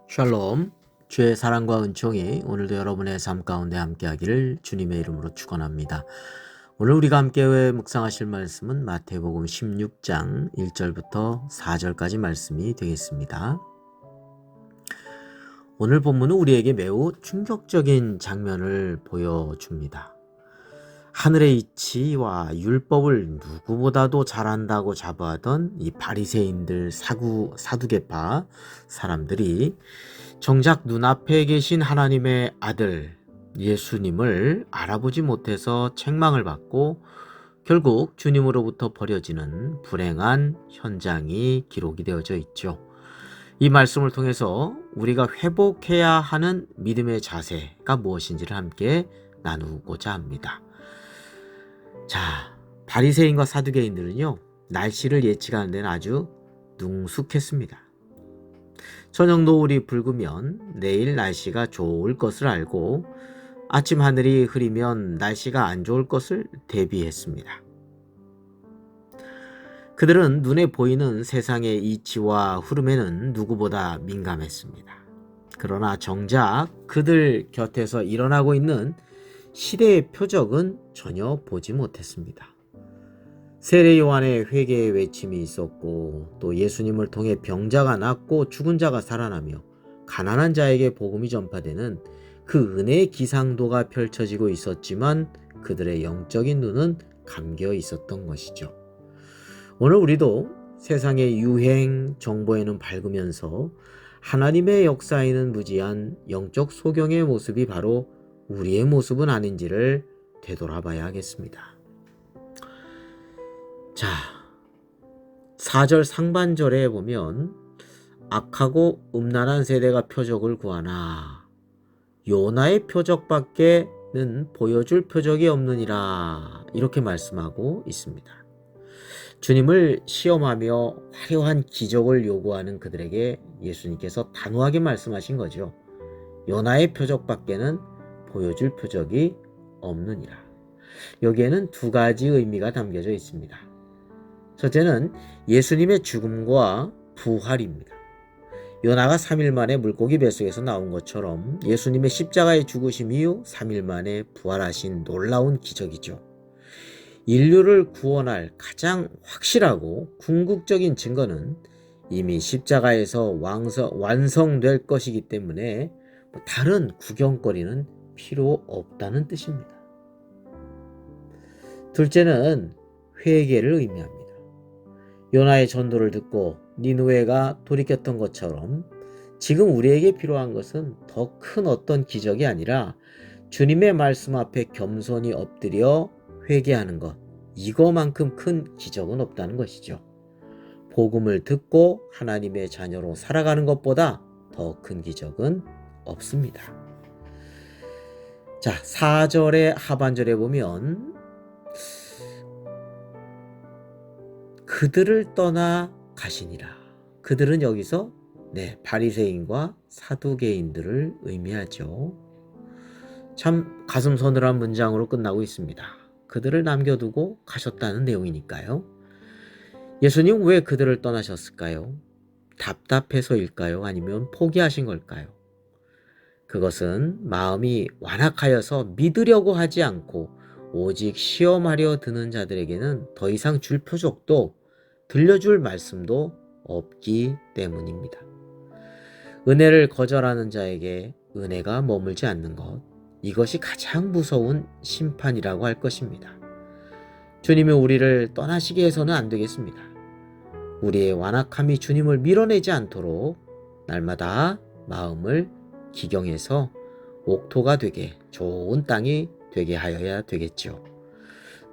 샬롬, 주의 사랑과 은총이 오늘도 여러분의 삶 가운데 함께하기를 주님의 이름으로 축원합니다. 오늘 우리가 함께 묵상하실 말씀은 마태복음 16장 1절부터 4절까지 말씀이 되겠습니다. 오늘 본문은 우리에게 매우 충격적인 장면을 보여줍니다. 하늘의 이치와 율법을 누구보다도 잘한다고 자부하던 이 바리새인들 사두개파 사람들이 정작 눈앞에 계신 하나님의 아들 예수님을 알아보지 못해서 책망을 받고 결국 주님으로부터 버려지는 불행한 현장이 기록이 되어져 있죠. 이 말씀을 통해서 우리가 회복해야 하는 믿음의 자세가 무엇인지를 함께 나누고자 합니다. 자, 바리새인과 사두개인들은요, 날씨를 예측하는 데는 아주 능숙했습니다. 저녁 노을이 붉으면 내일 날씨가 좋을 것을 알고 아침 하늘이 흐리면 날씨가 안 좋을 것을 대비했습니다. 그들은 눈에 보이는 세상의 이치와 흐름에는 누구보다 민감했습니다. 그러나 정작 그들 곁에서 일어나고 있는 시대의 표적은 전혀 보지 못했습니다. 세례 요한의 회개의 외침이 있었고 또 예수님을 통해 병자가 낫고 죽은 자가 살아나며 가난한 자에게 복음이 전파되는 그 은혜의 기상도가 펼쳐지고 있었지만 그들의 영적인 눈은 감겨 있었던 것이죠. 오늘 우리도 세상의 유행 정보에는 밝으면서 하나님의 역사에는 무지한 영적 소경의 모습이 바로 우리의 모습은 아닌지를 되돌아봐야 하겠습니다. 자, 4절 상반절에 보면 악하고 음란한 세대가 표적을 구하나 요나의 표적밖에는 보여줄 표적이 없느니라 이렇게 말씀하고 있습니다. 주님을 시험하며 화려한 기적을 요구하는 그들에게 예수님께서 단호하게 말씀하신 거죠. 요나의 표적밖에는 보여줄 표적이 없느니라. 여기에는 두 가지 의미가 담겨져 있습니다. 첫째는 예수님의 죽음과 부활입니다. 요나가 3일 만에 물고기 뱃속에서 나온 것처럼 예수님의 십자가의 죽으심 이후 3일 만에 부활하신 놀라운 기적이죠. 인류를 구원할 가장 확실하고 궁극적인 증거는 이미 십자가에서 완성될 것이기 때문에 다른 구경거리는 필요 없다는 뜻입니다. 둘째는 회개를 의미합니다. 요나의 전도를 듣고 니느웨가 돌이켰던 것처럼 지금 우리에게 필요한 것은 더 큰 어떤 기적이 아니라 주님의 말씀 앞에 겸손히 엎드려 회개하는 것, 이거만큼 큰 기적은 없다는 것이죠. 복음을 듣고 하나님의 자녀로 살아가는 것보다 더 큰 기적은 없습니다. 자, 4절의 하반절에 보면 그들을 떠나 가시니라. 그들은 여기서 바리새인과 사두개인들을 의미하죠. 참 가슴 서늘한 문장으로 끝나고 있습니다. 그들을 남겨두고 가셨다는 내용이니까요. 예수님 왜 그들을 떠나셨을까요? 답답해서일까요? 아니면 포기하신 걸까요? 그것은 마음이 완악하여서 믿으려고 하지 않고 오직 시험하려 드는 자들에게는 더 이상 줄 표적도 들려줄 말씀도 없기 때문입니다. 은혜를 거절하는 자에게 은혜가 머물지 않는 것, 이것이 가장 무서운 심판이라고 할 것입니다. 주님이 우리를 떠나시게 해서는 안 되겠습니다. 우리의 완악함이 주님을 밀어내지 않도록 날마다 마음을 기경해서 옥토가 되게 좋은 땅이 되게 하여야 되겠죠.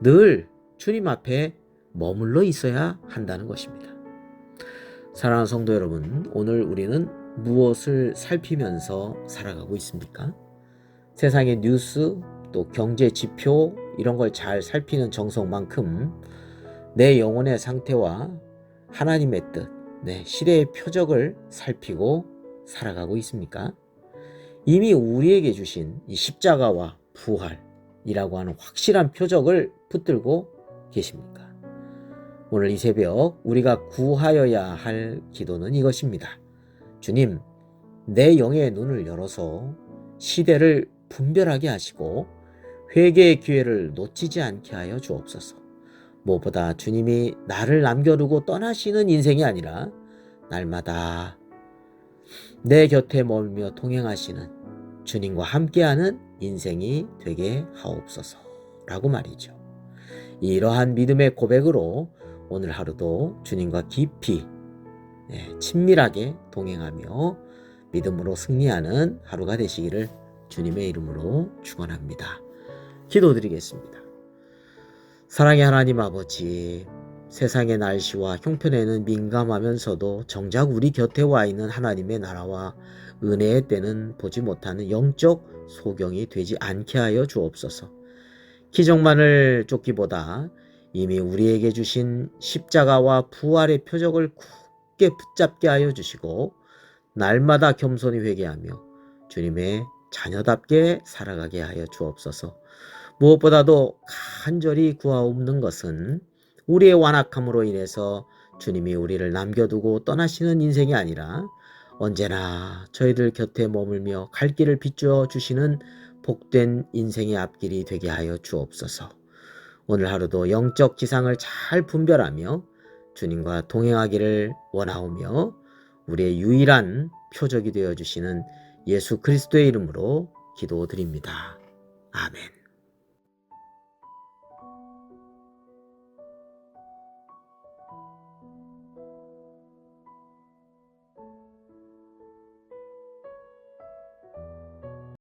늘 주님 앞에 머물러 있어야 한다는 것입니다. 사랑하는 성도 여러분, 오늘 우리는 무엇을 살피면서 살아가고 있습니까? 세상의 뉴스, 또 경제 지표 이런 걸 잘 살피는 정성만큼 내 영혼의 상태와 하나님의 뜻, 시대의 표적을 살피고 살아가고 있습니까? 이미 우리에게 주신 이 십자가와 부활이라고 하는 확실한 표적을 붙들고 계십니까? 오늘 이 새벽 우리가 구하여야 할 기도는 이것입니다. 주님, 내 영의 눈을 열어서 시대를 분별하게 하시고 회개의 기회를 놓치지 않게 하여 주옵소서. 무엇보다 주님이 나를 남겨두고 떠나시는 인생이 아니라 날마다 내 곁에 머물며 동행하시는 주님과 함께하는 인생이 되게 하옵소서 라고 말이죠. 이러한 믿음의 고백으로 오늘 하루도 주님과 깊이 친밀하게 동행하며 믿음으로 승리하는 하루가 되시기를 주님의 이름으로 축원합니다. 기도드리겠습니다. 사랑의 하나님 아버지, 세상의 날씨와 형편에는 민감하면서도 정작 우리 곁에 와 있는 하나님의 나라와 은혜의 때는 보지 못하는 영적 소경이 되지 않게 하여 주옵소서. 기적만을 쫓기보다 이미 우리에게 주신 십자가와 부활의 표적을 굳게 붙잡게 하여 주시고 날마다 겸손히 회개하며 주님의 자녀답게 살아가게 하여 주옵소서. 무엇보다도 간절히 구하옵는 것은 우리의 완악함으로 인해서 주님이 우리를 남겨두고 떠나시는 인생이 아니라 언제나 저희들 곁에 머물며 갈 길을 비추어 주시는 복된 인생의 앞길이 되게 하여 주옵소서. 오늘 하루도 영적 지상을 잘 분별하며 주님과 동행하기를 원하오며 우리의 유일한 표적이 되어 주시는 예수 그리스도의 이름으로 기도드립니다. 아멘.